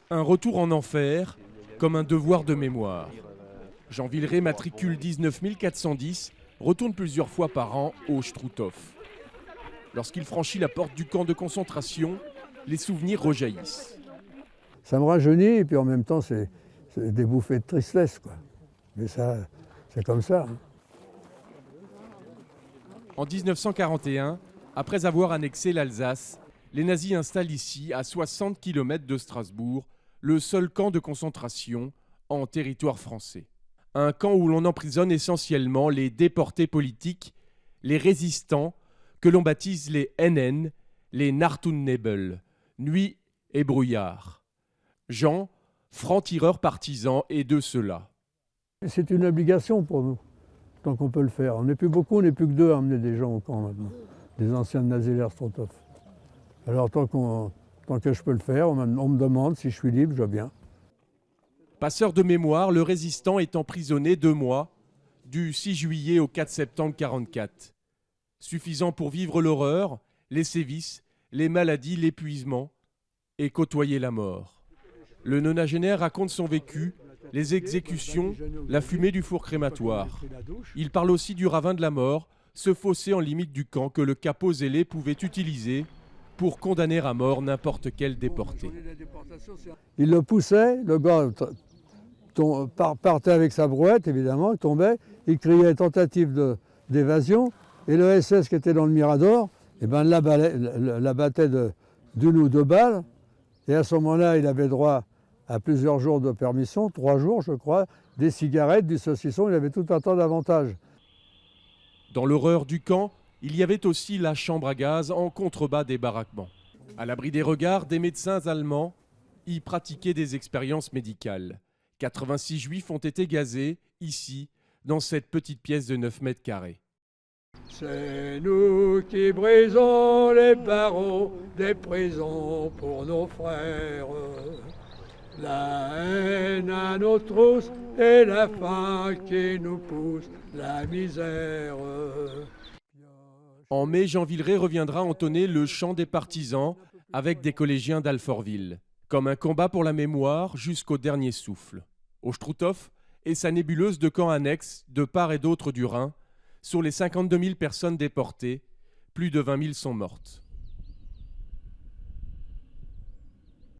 Un retour en enfer, comme un devoir de mémoire. Jean Villeray, matricule 19 410, retourne plusieurs fois par an au Struthof. Lorsqu'il franchit la porte du camp de concentration, les souvenirs rejaillissent. Ça me rajeunit et puis en même temps c'est des bouffées de tristesse, quoi. Mais ça, c'est comme ça. Hein. En 1941, après avoir annexé l'Alsace, les nazis installent ici, à 60 km de Strasbourg, le seul camp de concentration en territoire français. Un camp où l'on emprisonne essentiellement les déportés politiques, les résistants, que l'on baptise les NN, les Nachtonnebel, nuit et brouillard. Jean, franc-tireur partisan, est de ceux-là. C'est une obligation pour nous, tant qu'on peut le faire. On n'est plus beaucoup, on n'est plus que deux à emmener des gens au camp maintenant, des anciens de Naziler-Struthof. Alors tant que je peux le faire, on me demande si je suis libre, je veux bien. Passeur de mémoire, le résistant est emprisonné 2 mois, du 6 juillet au 4 septembre 1944. Suffisant pour vivre l'horreur, les sévices, les maladies, l'épuisement et côtoyer la mort. Le nonagénaire raconte son vécu, les exécutions, la fumée du four crématoire. Il parle aussi du ravin de la mort, ce fossé en limite du camp que le capot zélé pouvait utiliser pour condamner à mort n'importe quel déporté. Il le poussait, le gars partait avec sa brouette, évidemment, il tombait, il criait tentative d'évasion, et le SS qui était dans le Mirador, eh ben, la battait d'une ou 2 balles, et à ce moment-là, il avait droit à plusieurs jours de permission, 3 jours je crois, des cigarettes, du saucisson, il avait tout un tas d'avantages. Dans l'horreur du camp, il y avait aussi la chambre à gaz en contrebas des baraquements. À l'abri des regards, des médecins allemands y pratiquaient des expériences médicales. 86 juifs ont été gazés, ici, dans cette petite pièce de 9 mètres carrés. C'est nous qui brisons les barreaux des prisons pour nos frères. La haine à nos trousses et la faim qui nous pousse, la misère. En mai, Jean Villeray reviendra entonner le chant des partisans avec des collégiens d'Alfortville, comme un combat pour la mémoire jusqu'au dernier souffle. Au Struthof et sa nébuleuse de camps annexes de part et d'autre du Rhin, sur les 52 000 personnes déportées, plus de 20 000 sont mortes.